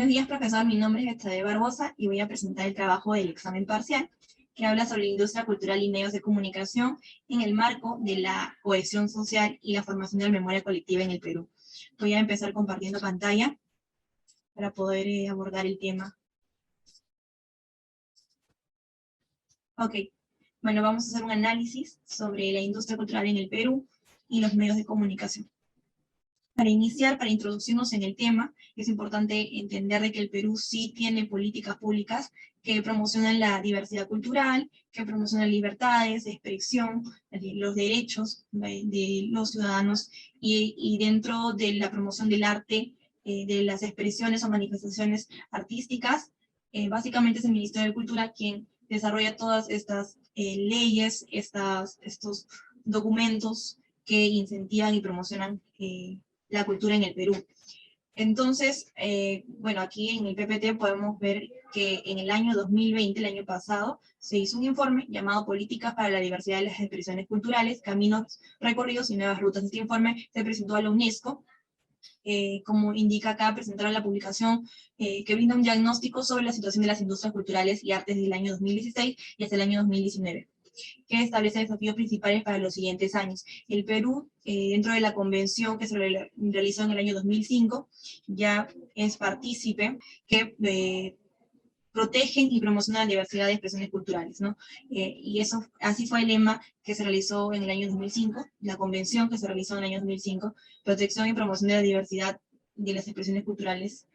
Buenos días, profesor. Mi nombre es Betsabe Barbosa y voy a presentar el trabajo del examen parcial, que habla sobre la industria cultural y medios de comunicación en el marco de la cohesión social y la formación de la memoria colectiva en el Perú. Voy a empezar compartiendo pantalla para poder abordar el tema. Ok, bueno, vamos a hacer un análisis sobre la industria cultural en el Perú y los medios de comunicación. Para iniciar, para introducirnos en el tema, es importante entender de que el Perú sí tiene políticas públicas que promocionan la diversidad cultural, que promocionan libertades de expresión, los derechos de los ciudadanos, y dentro de la promoción del arte, de las expresiones o manifestaciones artísticas, básicamente es el Ministerio de Cultura quien desarrolla todas estas leyes, estos documentos que incentivan y promocionan la cultura en el Perú. Entonces, bueno, aquí en el PPT podemos ver que en el año 2020, el año pasado, se hizo un informe llamado Políticas para la Diversidad de las Expresiones Culturales, Caminos Recorridos y Nuevas Rutas. Este informe se presentó a la UNESCO, como indica acá, presentaron la publicación que brinda un diagnóstico sobre la situación de las industrias culturales y artes desde el año 2016 y hasta el año 2019. Que establece desafíos principales para los siguientes años. El Perú, dentro de la convención que se realizó en el año 2005, ya es partícipe que protegen y promocionan la diversidad de expresiones culturales, ¿no? Y eso, así fue el lema que se realizó en el año 2005, la convención que se realizó en el año 2005, protección y promoción de la diversidad de las expresiones culturales.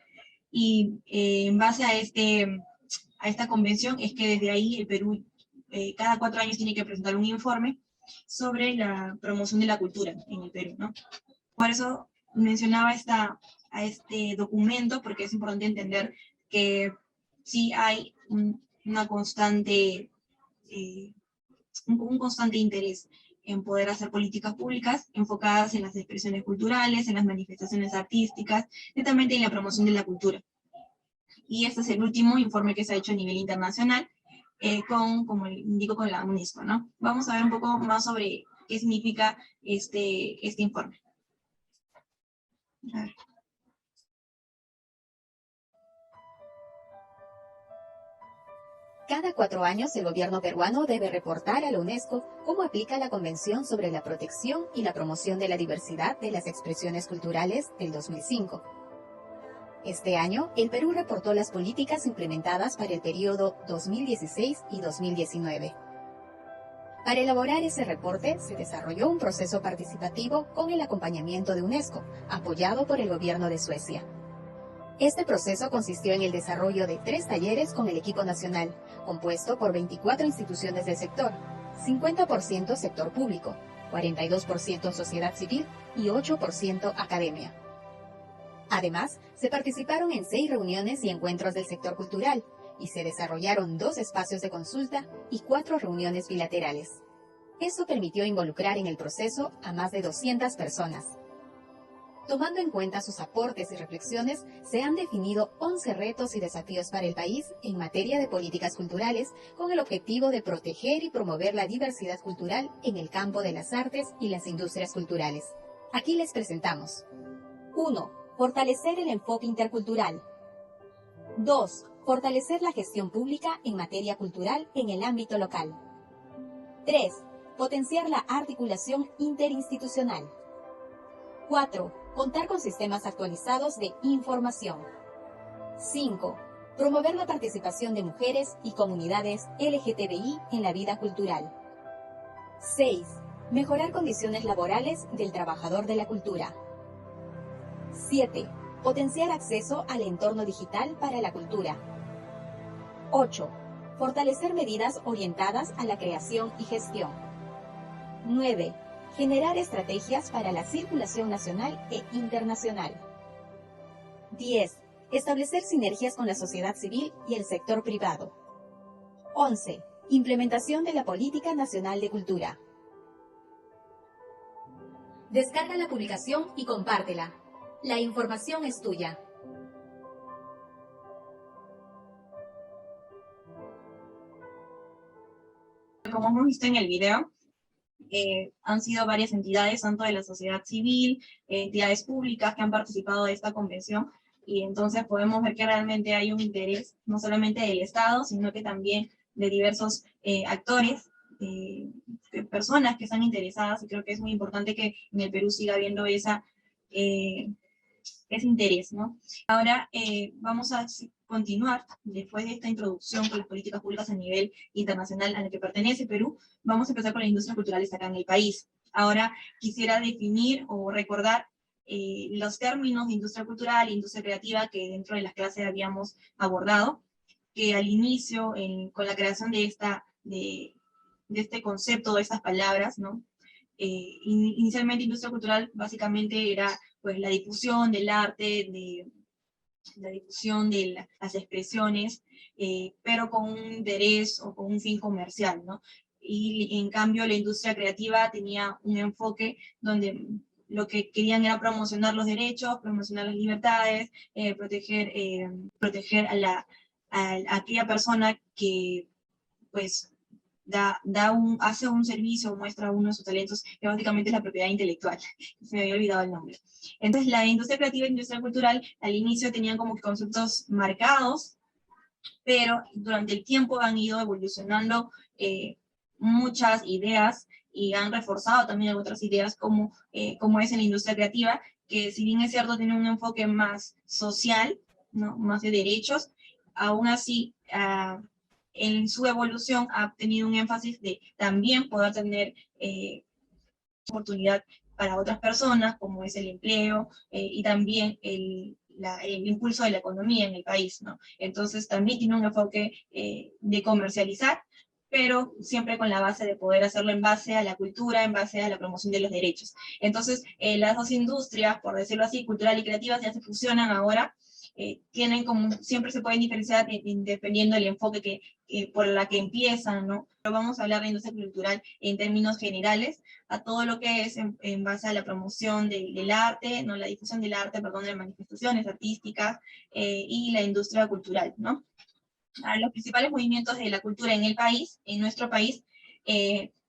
Y en base a esta convención es que desde ahí el Perú cada 4 años tiene que presentar un informe sobre la promoción de la cultura en el Perú, ¿no? Por eso mencionaba a este documento, porque es importante entender que sí hay una constante, un constante interés en poder hacer políticas públicas enfocadas en las expresiones culturales, en las manifestaciones artísticas, netamente en la promoción de la cultura. Y este es el último informe que se ha hecho a nivel internacional, como indico, con la UNESCO, ¿no? Vamos a ver un poco más sobre qué significa este informe. A ver. Cada 4 años el gobierno peruano debe reportar a la UNESCO cómo aplica la Convención sobre la Protección y la Promoción de la Diversidad de las Expresiones Culturales del 2005. Este año, el Perú reportó las políticas implementadas para el periodo 2016 y 2019. Para elaborar ese reporte, se desarrolló un proceso participativo con el acompañamiento de UNESCO, apoyado por el gobierno de Suecia. Este proceso consistió en el desarrollo de 3 talleres con el equipo nacional, compuesto por 24 instituciones del sector, 50% sector público, 42% sociedad civil y 8% academia. Además, se participaron en 6 reuniones y encuentros del sector cultural, y se desarrollaron 2 espacios de consulta y 4 reuniones bilaterales. Esto permitió involucrar en el proceso a más de 200 personas. Tomando en cuenta sus aportes y reflexiones, se han definido 11 retos y desafíos para el país en materia de políticas culturales, con el objetivo de proteger y promover la diversidad cultural en el campo de las artes y las industrias culturales. Aquí les presentamos. 1. Fortalecer el enfoque intercultural. 2. Fortalecer la gestión pública en materia cultural en el ámbito local. 3. Potenciar la articulación interinstitucional. 4. Contar con sistemas actualizados de información. 5. Promover la participación de mujeres y comunidades LGTBI en la vida cultural. 6. Mejorar condiciones laborales del trabajador de la cultura. 7. Potenciar acceso al entorno digital para la cultura. 8. Fortalecer medidas orientadas a la creación y gestión. 9. Generar estrategias para la circulación nacional e internacional. 10. Establecer sinergias con la sociedad civil y el sector privado. 11. Implementación de la Política Nacional de Cultura. Descarga la publicación y compártela. La información es tuya. Como hemos visto en el video, han sido varias entidades, tanto de la sociedad civil, entidades públicas que han participado de esta convención, y entonces podemos ver que realmente hay un interés, no solamente del Estado, sino que también de diversos actores, personas que están interesadas, y creo que es muy importante que en el Perú siga habiendo ese interés, ¿no? Ahora vamos a continuar, después de esta introducción con las políticas públicas a nivel internacional a la que pertenece Perú, vamos a empezar con las industrias culturales acá en el país. Ahora quisiera definir o recordar los términos de industria cultural e industria creativa que dentro de las clases habíamos abordado, que al inicio, con la creación de este concepto, de estas palabras, ¿no? Inicialmente industria cultural básicamente era pues la difusión del arte, la difusión de las expresiones, pero con un interés o con un fin comercial, ¿no? Y en cambio la industria creativa tenía un enfoque donde lo que querían era promocionar los derechos, promocionar las libertades, proteger a aquella persona que pues hace un servicio, muestra uno de sus talentos, que básicamente es la propiedad intelectual. Se me había olvidado el nombre. Entonces, la industria creativa y la industria cultural al inicio tenían como que conceptos marcados, pero durante el tiempo han ido evolucionando muchas ideas y han reforzado también otras ideas como es en la industria creativa, que si bien es cierto tiene un enfoque más social, ¿no? Más de derechos, aún así en su evolución ha tenido un énfasis de también poder tener oportunidad para otras personas, como es el empleo y también el impulso de la economía en el país, ¿no? Entonces también tiene un enfoque de comercializar, pero siempre con la base de poder hacerlo en base a la cultura, en base a la promoción de los derechos. Entonces, las dos industrias, por decirlo así, cultural y creativa, ya se fusionan ahora, tienen como, siempre se pueden diferenciar dependiendo del enfoque por la que empiezan, ¿no? Pero vamos a hablar de industria cultural en términos generales, a todo lo que es en base a la promoción del arte, no, la difusión del arte, perdón, de manifestaciones artísticas y la industria cultural, ¿no? A los principales movimientos de la cultura en el país, en nuestro país,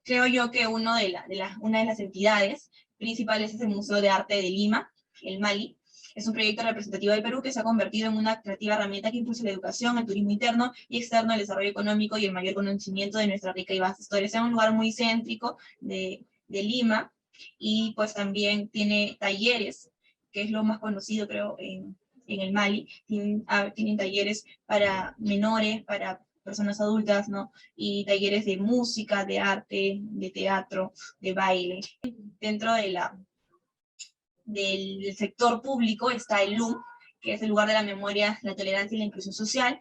creo yo que una de las entidades principales es el Museo de Arte de Lima, el MALI. Es un proyecto representativo del Perú que se ha convertido en una creativa herramienta que impulsa la educación, el turismo interno y externo, el desarrollo económico y el mayor conocimiento de nuestra rica y vasta historia. Es un lugar muy céntrico de Lima, y pues también tiene talleres, que es lo más conocido creo en el MALI. Tienen talleres para menores, para personas adultas, ¿no? Y talleres de música, de arte, de teatro, de baile. Dentro del sector público está el LUM, que es el lugar de la memoria, la tolerancia y la inclusión social,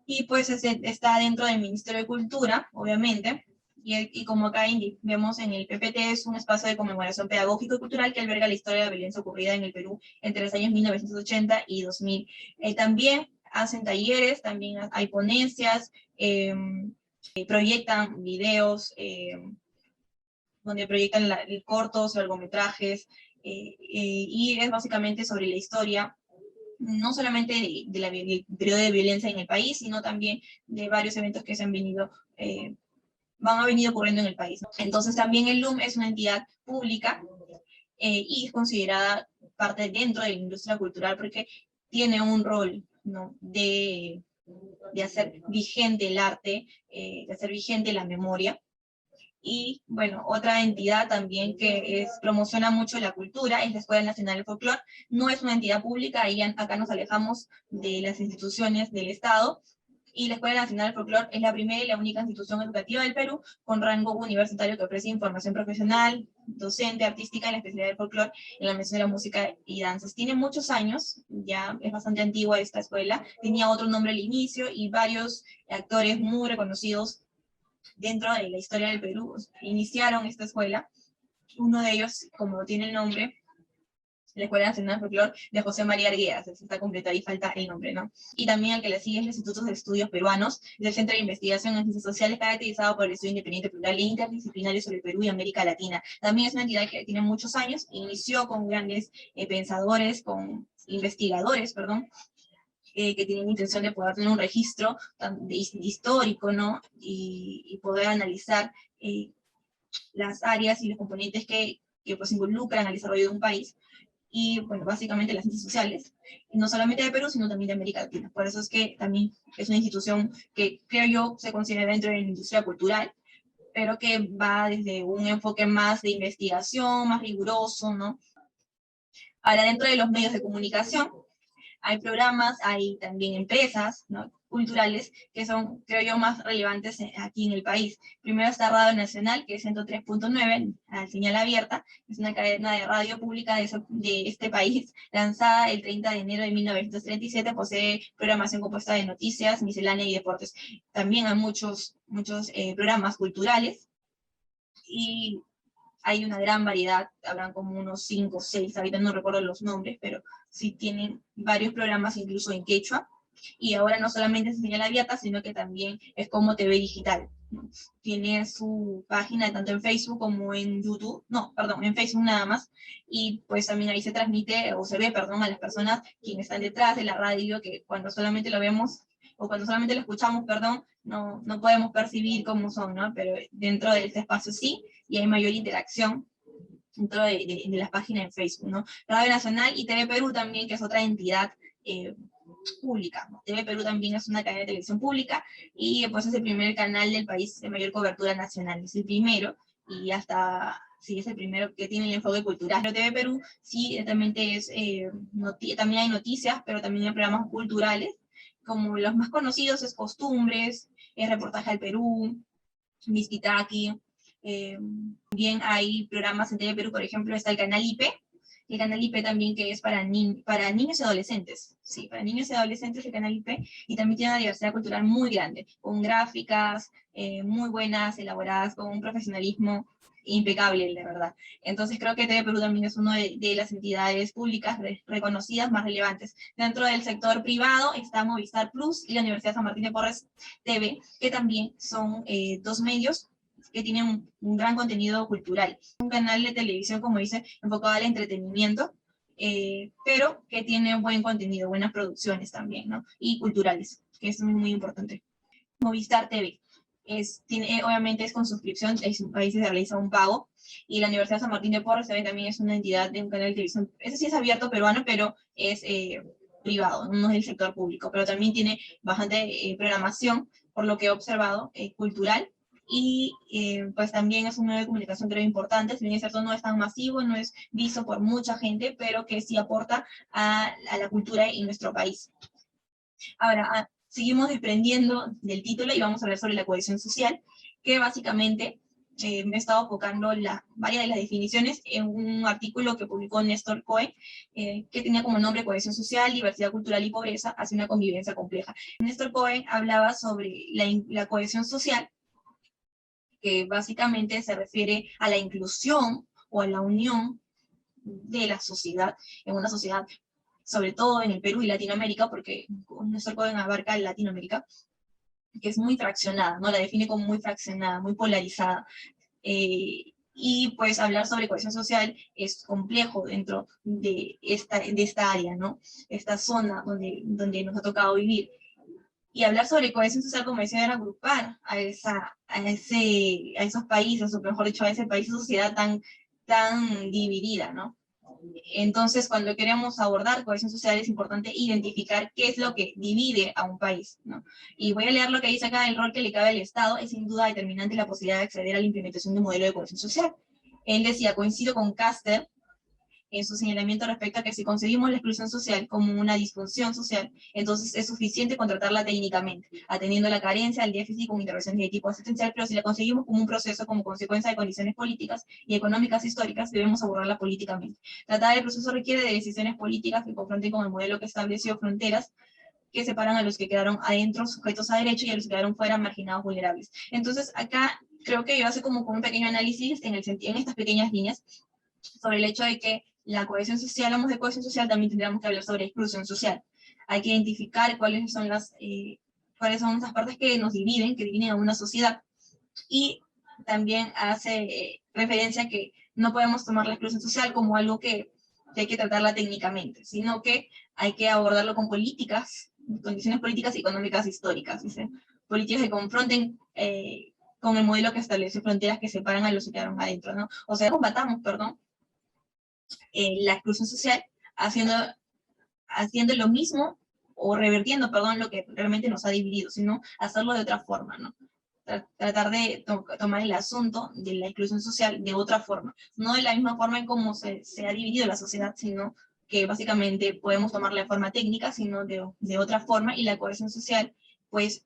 y pues está dentro del Ministerio de Cultura, obviamente, y como acá vemos en el PPT, es un espacio de conmemoración pedagógico y cultural que alberga la historia de la violencia ocurrida en el Perú entre los años 1980 y 2000. También hacen talleres, también hay ponencias, proyectan videos, donde proyectan cortos, largometrajes, y es básicamente sobre la historia, no solamente del periodo de violencia en el país, sino también de varios eventos que se han venido ocurriendo en el país, ¿no? Entonces también el LUM es una entidad pública y es considerada parte dentro de la industria cultural porque tiene un rol, ¿no? de hacer vigente el arte, de hacer vigente la memoria. Y bueno, otra entidad también que promociona mucho la cultura es la Escuela Nacional de Folclore. No es una entidad pública, acá nos alejamos de las instituciones del Estado, y la Escuela Nacional de Folclore es la primera y la única institución educativa del Perú con rango universitario que ofrece información profesional, docente, artística en la especialidad del folclore, en la mención de la música y danzas. Tiene muchos años, ya es bastante antigua esta escuela, tenía otro nombre al inicio y varios actores muy reconocidos dentro de la historia del Perú iniciaron esta escuela. Uno de ellos, como tiene el nombre, la Escuela Nacional de Folclore de José María Arguedas, se está completado y falta el nombre, ¿no? Y también el que le sigue es el Instituto de Estudios Peruanos, del Centro de Investigación en Ciencias Sociales, caracterizado por el estudio independiente, plural e interdisciplinario sobre el Perú y América Latina. También es una entidad que tiene muchos años, inició con grandes pensadores, con investigadores, perdón, que tienen intención de poder tener un registro histórico, ¿no? Y poder analizar las áreas y los componentes que pues involucran al desarrollo de un país. y, bueno, básicamente las ciencias sociales, no solamente de Perú, sino también de América Latina. Por eso es que también es una institución que, creo yo, se considera dentro de la industria cultural, pero que va desde un enfoque más de investigación, más riguroso, ¿no? Ahora, dentro de los medios de comunicación, hay programas, hay también empresas, ¿no?, culturales que son, creo yo, más relevantes aquí en el país. Primero está Radio Nacional, que es 103.9, al señal abierta, es una cadena de radio pública de este país, lanzada el 30 de enero de 1937, posee programación compuesta de noticias, miscelánea y deportes. También hay muchos programas culturales, y hay una gran variedad, habrán como unos 5 o 6, ahorita no recuerdo los nombres, pero sí tienen varios programas incluso en quechua, y ahora no solamente es señal abierta, sino que también es como TV digital, ¿no? Tiene su página tanto en Facebook como en YouTube, no, perdón, en Facebook nada más, y pues también ahí se transmite, o se ve, perdón, a las personas quienes están detrás de la radio, que cuando solamente lo vemos, o cuando solamente lo escuchamos, perdón, no podemos percibir cómo son, ¿no? Pero dentro de este espacio sí, y hay mayor interacción dentro de las páginas en Facebook, ¿no? Radio Nacional y TV Perú también, que es otra entidad pública, ¿no? TV Perú también es una cadena de televisión pública, y pues es el primer canal del país de mayor cobertura nacional, es el primero, y hasta, sí, es el primero que tiene el enfoque cultural. Pero TV Perú sí, también también hay noticias, pero también hay programas culturales, como los más conocidos es Costumbres, es Reportaje al Perú, Miskitaki. También hay programas en TV Perú, por ejemplo, está el canal IP también, que es para niños y adolescentes, sí, para niños y adolescentes el canal IP, y también tiene una diversidad cultural muy grande, con gráficas muy buenas, elaboradas, con un profesionalismo impecable, la verdad. Entonces creo que TV Perú también es una de las entidades públicas reconocidas más relevantes. Dentro del sector privado está Movistar Plus y la Universidad San Martín de Porres TV, que también son dos medios que tienen un gran contenido cultural. Un canal de televisión, como dice, enfocado al entretenimiento, pero que tiene buen contenido, buenas producciones también, ¿no? Y culturales, que es muy, muy importante. Movistar TV. Obviamente es con suscripción, ahí se realiza un pago, y la Universidad San Martín de Porres también es una entidad de un canal de televisión, ese sí es abierto peruano, pero es privado, no es del sector público, pero también tiene bastante programación, por lo que he observado, cultural, y pues también es un medio de comunicación, creo, importante, si bien es cierto no es tan masivo, no es visto por mucha gente, pero que sí aporta a la cultura en nuestro país. Ahora, seguimos desprendiendo del título y vamos a hablar sobre la cohesión social, que básicamente me he estado enfocando varias de las definiciones en un artículo que publicó Néstor Cohen, que tenía como nombre Cohesión social, diversidad cultural y pobreza hacia una convivencia compleja. Néstor Cohen hablaba sobre la cohesión social, que básicamente se refiere a la inclusión o a la unión de la sociedad, en una sociedad, sobre todo en el Perú y Latinoamérica, porque Néstor Cohen abarca Latinoamérica, que es muy fraccionada, ¿no? La define como muy fraccionada, muy polarizada. Y pues hablar sobre cohesión social es complejo dentro de esta área, ¿no? Esta zona donde nos ha tocado vivir. Y hablar sobre cohesión social, como decía, era agrupar a esos países, o mejor dicho, a ese país y sociedad tan dividida, ¿no? Entonces, cuando queremos abordar cohesión social, es importante identificar qué es lo que divide a un país, ¿no? Y voy a leer lo que dice acá: el rol que le cabe al Estado es sin duda determinante la posibilidad de acceder a la implementación de un modelo de cohesión social. Él decía, coincido con Caster en su señalamiento respecto a que si concebimos la exclusión social como una disfunción social, entonces es suficiente contratarla técnicamente, atendiendo la carencia, al déficit como intervenciones de tipo asistencial, pero si la conseguimos como un proceso, como consecuencia de condiciones políticas y económicas históricas, debemos abordarla políticamente. Tratar el proceso requiere de decisiones políticas que confronten con el modelo que estableció fronteras que separan a los que quedaron adentro, sujetos a derecho, y a los que quedaron fuera, marginados, vulnerables. Entonces, acá creo que yo hace como un pequeño análisis en estas pequeñas líneas sobre el hecho de que la cohesión social, hablamos de cohesión social, también tendríamos que hablar sobre exclusión social. Hay que identificar cuáles son esas partes que nos dividen, que dividen a una sociedad, y también hace referencia a que no podemos tomar la exclusión social como algo que hay que tratarla técnicamente, sino que hay que abordarlo con políticas, condiciones políticas y económicas históricas, ¿sí? Políticas que confronten con el modelo que establece fronteras que separan a los que quedaron adentro, ¿no? O sea, combatamos, perdón, la exclusión social haciendo lo mismo o revertiendo, perdón, lo que realmente nos ha dividido, sino hacerlo de otra forma, ¿no? Tratar de tomar el asunto de la inclusión social de otra forma, no de la misma forma en cómo se ha dividido la sociedad, sino que básicamente podemos tomarla de forma técnica, sino de otra forma, y la cohesión social, pues,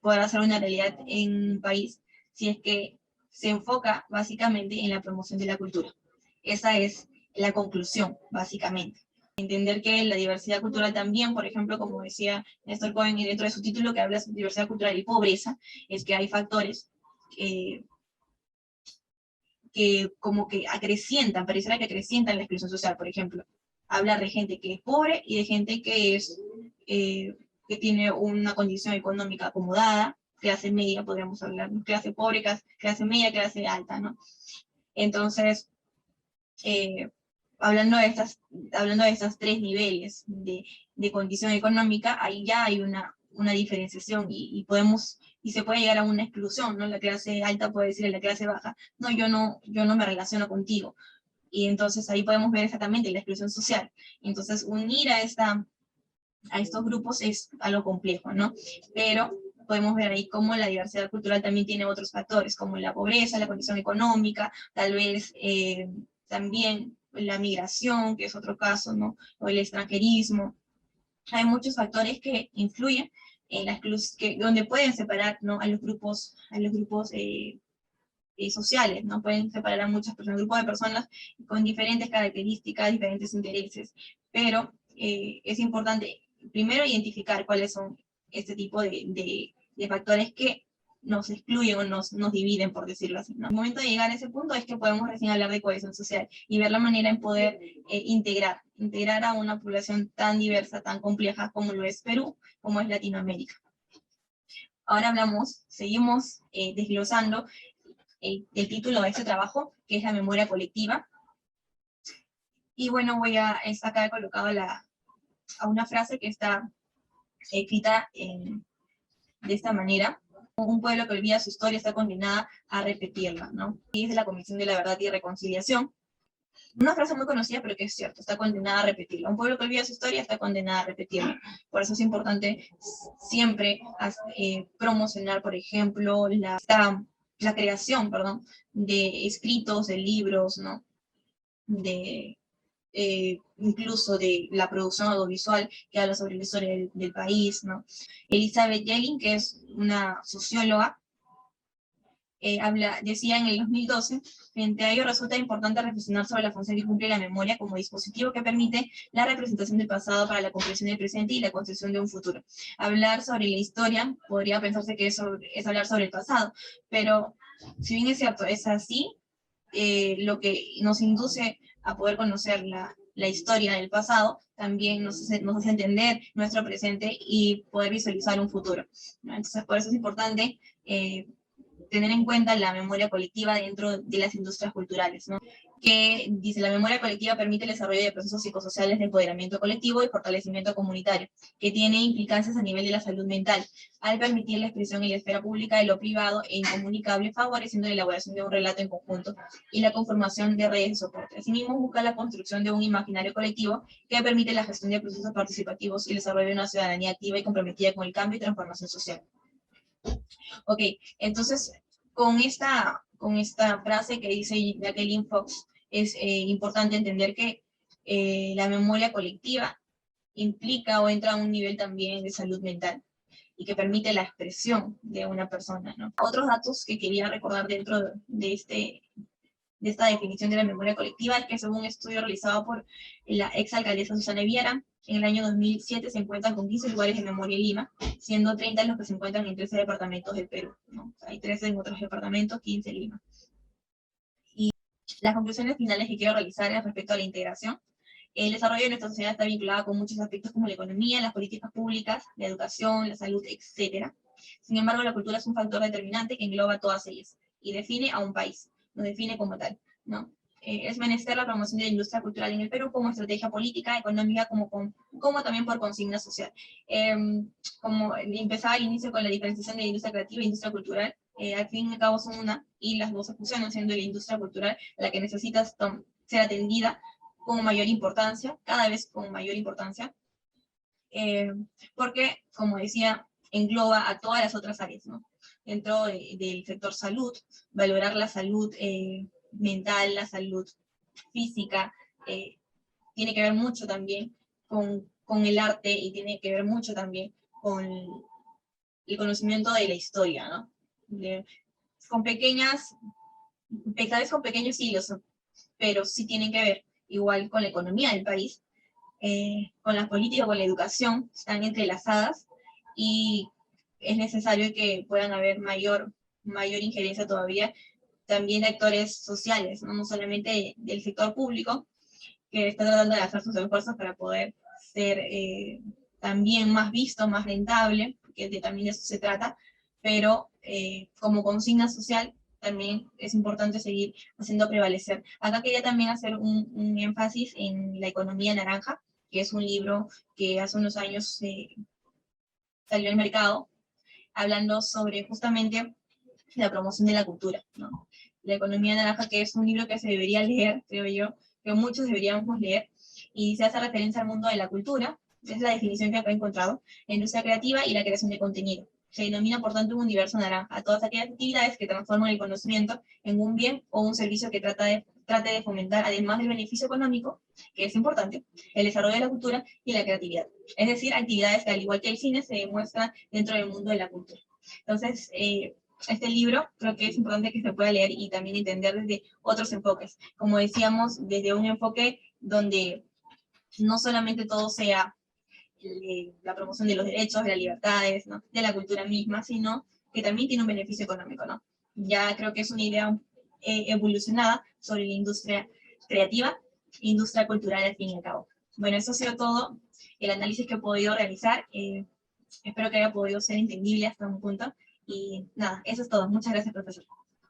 podrá ser una realidad en un país si es que se enfoca básicamente en la promoción de la cultura. Esa es la conclusión, básicamente. Entender que la diversidad cultural también, por ejemplo, como decía Néstor Cohen dentro de su título que habla de diversidad cultural y pobreza, es que hay factores que como que acrecientan, pareciera que acrecientan la exclusión social. Por ejemplo, hablar de gente que es pobre y de gente que que tiene una condición económica acomodada, clase media, podríamos hablar, clase pobre, clase media, clase alta, ¿no? Entonces, hablando de estos tres niveles de condición económica, ahí ya hay una diferenciación y se puede llegar a una exclusión, ¿no? La clase alta puede decir a la clase baja, no, yo no me relaciono contigo. Y entonces ahí podemos ver exactamente la exclusión social. Entonces unir a estos grupos es algo complejo, ¿no? Pero podemos ver ahí cómo la diversidad cultural también tiene otros factores, como la pobreza, la condición económica, tal vez también la migración, que es otro caso, ¿no? O el extranjerismo. Hay muchos factores que influyen en la donde pueden separar, ¿no? a los grupos sociales, ¿no? Pueden separar a muchas personas, grupos de personas con diferentes características, diferentes intereses, pero es importante primero identificar cuáles son este tipo de factores que nos excluyen o nos dividen, por decirlo así, ¿no? El momento de llegar a ese punto es que podemos recién hablar de cohesión social y ver la manera en poder integrar a una población tan diversa, tan compleja como lo es Perú, como es Latinoamérica. Ahora seguimos desglosando el título de este trabajo, que es la memoria colectiva. Y bueno, acá he colocado a una frase que está escrita de esta manera: un pueblo que olvida su historia está condenada a repetirla, ¿no? Y es de la Comisión de la Verdad y Reconciliación. Una frase muy conocida, pero que es cierto, está condenada a repetirla. Un pueblo que olvida su historia está condenada a repetirla. Por eso es importante siempre promocionar, por ejemplo, la creación, perdón, de escritos, de libros, ¿no? Incluso de la producción audiovisual que habla sobre la historia del país, ¿no? Elizabeth Yelin, que es una socióloga, decía en el 2012, frente a ello resulta importante reflexionar sobre la función que cumple la memoria como dispositivo que permite la representación del pasado para la comprensión del presente y la construcción de un futuro. Hablar sobre la historia podría pensarse que es hablar sobre el pasado, pero si bien es cierto, es así, lo que nos induce a poder conocer la historia del pasado, también nos hace entender nuestro presente y poder visualizar un futuro, ¿no? Entonces, por eso es importante tener en cuenta la memoria colectiva dentro de las industrias culturales, ¿no? Que dice: la memoria colectiva permite el desarrollo de procesos psicosociales de empoderamiento colectivo y fortalecimiento comunitario, que tiene implicancias a nivel de la salud mental, al permitir la expresión en la esfera pública de lo privado e incomunicable, favoreciendo la elaboración de un relato en conjunto y la conformación de redes de soporte. Asimismo, busca la construcción de un imaginario colectivo que permite la gestión de procesos participativos y el desarrollo de una ciudadanía activa y comprometida con el cambio y transformación social. Ok, entonces, con esta frase que dice Jacqueline Fox, es importante entender que la memoria colectiva implica o entra a un nivel también de salud mental y que permite la expresión de una persona, ¿no? Otros datos que quería recordar dentro de esta definición de la memoria colectiva es que, según un estudio realizado por la exalcaldesa Susana Viera, en el año 2007 se encuentran con 15 lugares de memoria en Lima, siendo 30 los que se encuentran en 13 departamentos del Perú, ¿no? Hay 13 en otros departamentos, 15 en Lima. Y las conclusiones finales que quiero realizar es respecto a la integración. El desarrollo de nuestra sociedad está vinculado con muchos aspectos como la economía, las políticas públicas, la educación, la salud, etc. Sin embargo, la cultura es un factor determinante que engloba todas ellas y define a un país, lo define como tal, ¿no? Es menester la promoción de la industria cultural en el Perú como estrategia política, económica, como también por consigna social. Como empezaba al inicio con la diferenciación de la industria creativa e industria cultural, al fin y al cabo son una, y las dos se fusionan, siendo la industria cultural la que necesita ser atendida con mayor importancia, cada vez con mayor importancia, porque, como decía, engloba a todas las otras áreas, ¿no? Dentro del sector salud, valorar la salud mental, la salud física, tiene que ver mucho también con el arte y tiene que ver mucho también con el conocimiento de la historia, ¿no? Con pequeñas, tal vez con pequeños hilos, pero sí tienen que ver igual con la economía del país, con la política, con la educación, están entrelazadas y es necesario que puedan haber mayor injerencia todavía también de actores sociales, no solamente del sector público, que está tratando de hacer sus esfuerzos para poder ser también más visto, más rentable, porque también de eso se trata, pero como consigna social también es importante seguir haciendo prevalecer. Acá quería también hacer un énfasis en La economía naranja, que es un libro que hace unos años salió al mercado, hablando sobre justamente la promoción de la cultura, ¿no? La economía naranja, que es un libro que se debería leer, creo yo, que muchos deberíamos leer, y se hace referencia al mundo de la cultura, es la definición que acá he encontrado, la industria creativa y la creación de contenido. Se denomina, por tanto, un universo naranja a todas aquellas actividades que transforman el conocimiento en un bien o un servicio que trate de fomentar, además del beneficio económico, que es importante, el desarrollo de la cultura y la creatividad. Es decir, actividades que, al igual que el cine, se demuestran dentro del mundo de la cultura. Entonces, este libro creo que es importante que se pueda leer y también entender desde otros enfoques. Como decíamos, desde un enfoque donde no solamente todo sea la promoción de los derechos, de las libertades, ¿no? De la cultura misma, sino que también tiene un beneficio económico, ¿no? Ya creo que es una idea evolucionada sobre la industria creativa, industria cultural al fin y al cabo. Bueno, eso ha sido todo el análisis que he podido realizar. Espero que haya podido ser entendible hasta un punto. Y nada, eso es todo. Muchas gracias, profesor.